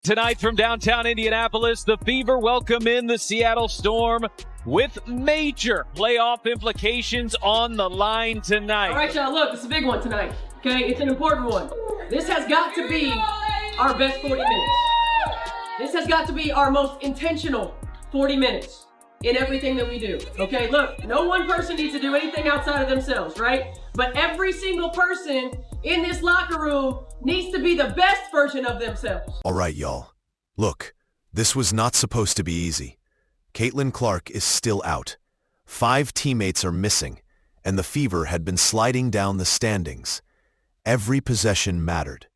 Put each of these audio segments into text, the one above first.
Tonight from downtown Indianapolis, the Fever welcome in the Seattle Storm with major playoff implications on the line tonight. All right, y'all, look, this is a big one tonight, okay? It's an important one. This has got to be our best 40 minutes. This has got to be our most intentional 40 minutes in everything that we do, okay? Look, no one person needs to do anything outside of themselves, right? But every single person in this locker room needs to be the best version of themselves. All right, y'all. Look, this was not supposed to be easy. Caitlin Clark is still out. 5 teammates are missing, and the Fever had been sliding down the standings. Every possession mattered.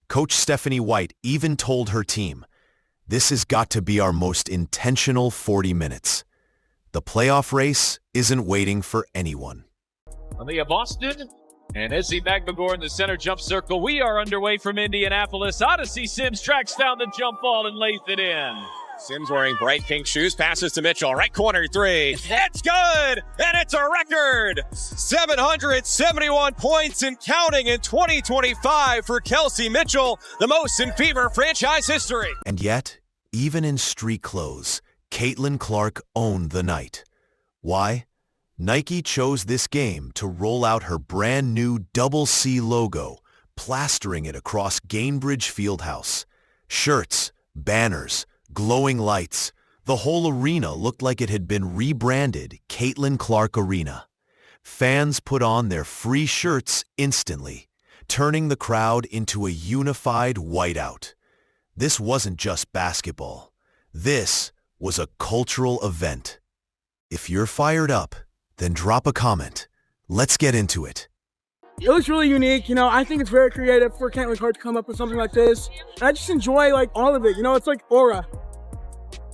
Coach Stephanie White even told her team, "This has got to be our most intentional 40 minutes. The playoff race isn't waiting for anyone." Aaliyah Boston and Izzy Magbagor in the center jump circle. We are underway from Indianapolis. Odyssey Sims tracks down the jump ball and lays it in. Sims wearing bright pink shoes, passes to Mitchell, right corner 3. It's good, and it's a record! 771 points and counting in 2025 for Kelsey Mitchell, the most in Fever franchise history. And yet, even in street clothes, Caitlin Clark owned the night. Why? Nike chose this game to roll out her brand new Double C logo, plastering it across Gainbridge Fieldhouse. Shirts, banners, glowing lights. The whole arena looked like it had been rebranded Caitlin Clark Arena. Fans put on their free shirts instantly, turning the crowd into a unified whiteout. This wasn't just basketball. This was a cultural event. If you're fired up, then drop a comment. Let's get into it. It was really unique. I think it's very creative for Caitlin Clark to come up with something like this. And I just enjoy all of it. It's like aura.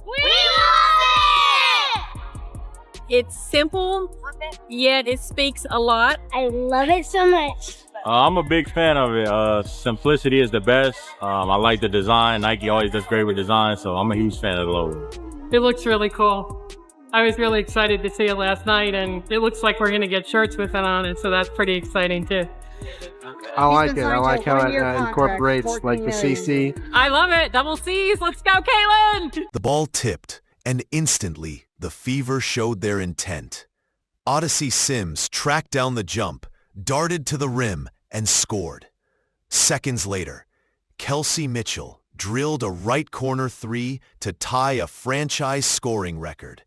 We love it! It's simple, yet it speaks a lot. I love it so much. I'm a big fan of it. Simplicity is the best. I like the design. Nike always does great with design, so I'm a huge fan of the logo. It looks really cool. I was really excited to see it last night, and it looks like we're going to get shirts with it on it, so that's pretty exciting too. I like it. I like how it incorporates the CC. I love it. Double C's. Let's go, Caitlin! The ball tipped, and instantly the Fever showed their intent. Odyssey Sims tracked down the jump, darted to the rim, and scored. Seconds later, Kelsey Mitchell drilled a right corner 3 to tie a franchise scoring record.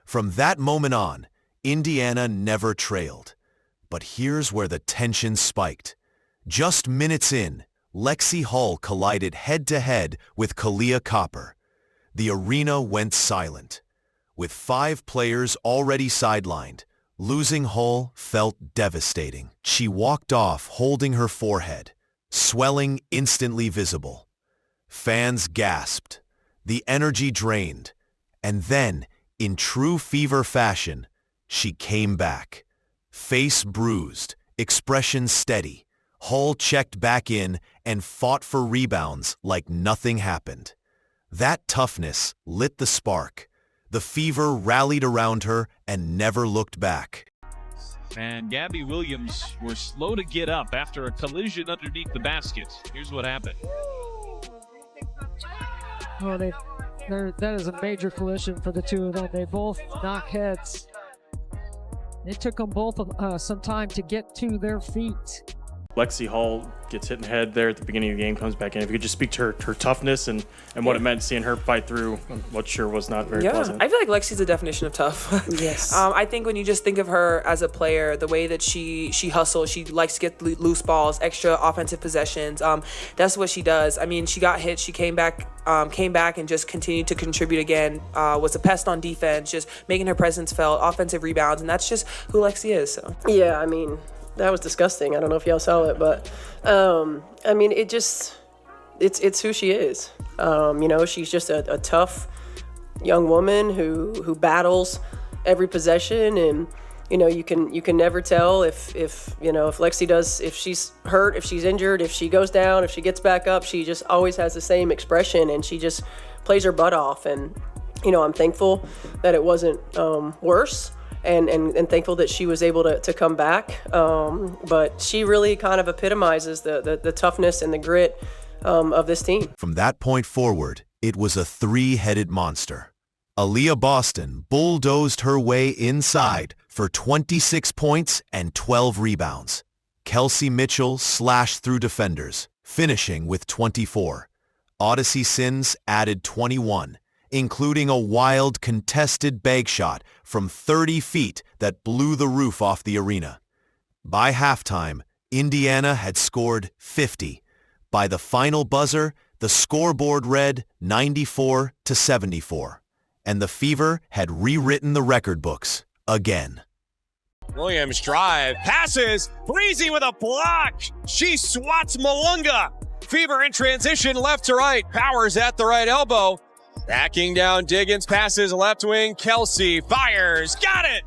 From that moment on, Indiana never trailed. But here's where the tension spiked. Just minutes in, Lexi Hull collided head-to-head with Kalia Copper. The arena went silent. With 5 players already sidelined, losing Hull felt devastating. She walked off holding her forehead, swelling instantly visible. Fans gasped, the energy drained, and then, in true Fever fashion, she came back. Face bruised, expression steady. Hull checked back in and fought for rebounds like nothing happened. That toughness lit the spark. The Fever rallied around her and never looked back. And Gabby Williams were slow to get up after a collision underneath the basket. Here's what happened. Oh, that is a major collision for the two of them. They both knock heads. It took them both some time to get to their feet. Lexi Hull gets hit in the head there at the beginning of the game, comes back in. If you could just speak to her toughness and what it meant seeing her fight through what sure was not very pleasant. I feel like Lexi's the definition of tough. Yes. I think when you just think of her as a player, the way that she hustles, she likes to get loose balls, extra offensive possessions. That's what she does. I mean, she got hit, she came back and just continued to contribute again. Was a pest on defense, just making her presence felt, offensive rebounds, and that's just who Lexi is. So. Yeah, I mean, that was disgusting. I don't know if y'all saw it, but I mean, it's who she is. She's just a tough young woman who battles every possession, and you can never tell if Lexi if she's hurt, if she's injured, if she goes down, if she gets back up. She just always has the same expression, and she just plays her butt off. And I'm thankful that it wasn't worse. And thankful that she was able to come back. But she really kind of epitomizes the toughness and the grit of this team. From that point forward, it was a three-headed monster. Aaliyah Boston bulldozed her way inside for 26 points and 12 rebounds. Kelsey Mitchell slashed through defenders, finishing with 24. Odyssey Sims added 21, including a wild contested bag shot from 30 feet that blew the roof off the arena. By halftime, Indiana had scored 50. By the final buzzer, the scoreboard read 94-74, and the Fever had rewritten the record books again. Williams drive, passes, Breezy with a block. She swats Malunga. Fever in transition left to right, Powers at the right elbow. Backing down Diggins, passes left wing, Kelsey fires, got it!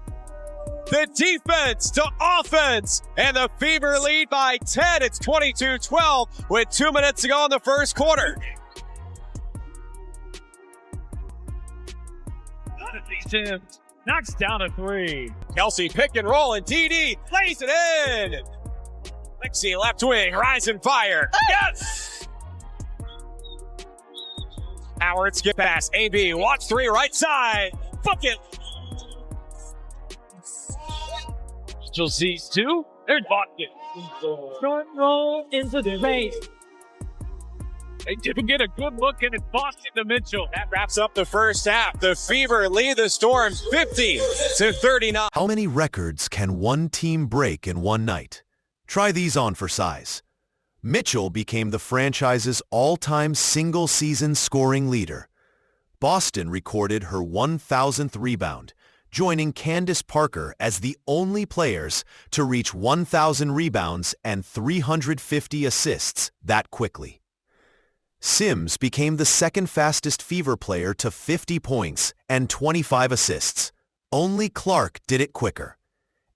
The defense to offense, and the Fever lead by 10. It's 22-12 with 2 minutes to go in the first quarter. Sims knocks down a three. Kelsey pick and roll, and TD lays it in. Lexi left wing, rise and fire. Yes! Howard skip pass, AB, watch three, right side. Bucket. Mitchell sees two. There's Boston. Front roll into the race. They didn't get a good look, and it's Boston to Mitchell. That wraps up the first half. The Fever lead the Storm 50-39. How many records can one team break in one night? Try these on for size. Mitchell became the franchise's all-time single-season scoring leader. Boston recorded her 1,000th rebound, joining Candace Parker as the only players to reach 1,000 rebounds and 350 assists that quickly. Sims became the second fastest Fever player to 50 points and 25 assists. Only Clark did it quicker.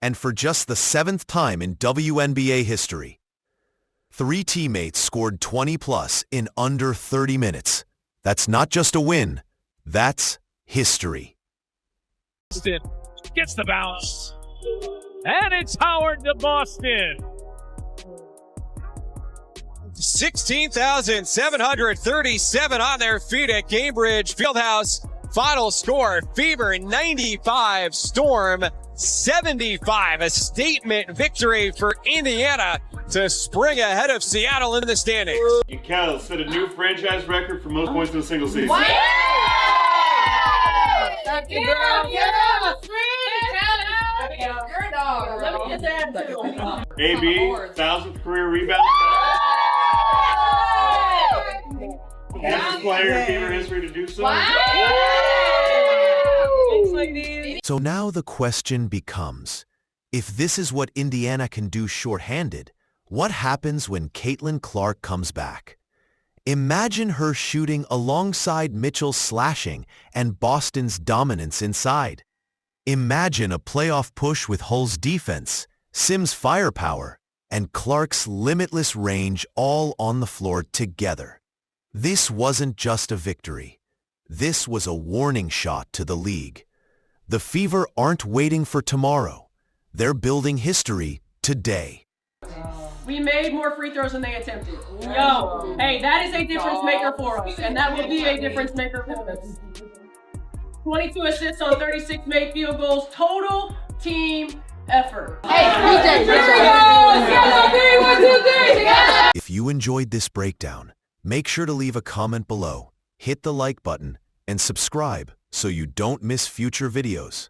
And for just the 7th time in WNBA history. 3 teammates scored 20-plus in under 30 minutes. That's not just a win, that's history. Boston gets the bounce. And it's Howard to Boston. 16,737 on their feet at Gainbridge Fieldhouse. Final score, Fever 95, Storm 75. A statement victory for Indiana to spring ahead of Seattle in the standings. And Cal set a new franchise record for most points in a single season. Wow! AB, 1,000th career rebound. Fastest player in Fever history to do so. So now the question becomes, if this is what Indiana can do shorthanded, what happens when Caitlin Clark comes back? Imagine her shooting alongside Mitchell's slashing and Boston's dominance inside. Imagine a playoff push with Hull's defense, Sims' firepower, and Clark's limitless range all on the floor together. This wasn't just a victory. This was a warning shot to the league. The Fever aren't waiting for tomorrow. They're building history today. We made more free throws than they attempted. Yo, hey, that is a difference maker for us, and that will be a difference maker for us. 22 assists on 36 made field goals, total team effort. If you enjoyed this breakdown, make sure to leave a comment below, hit the like button, and subscribe so you don't miss future videos.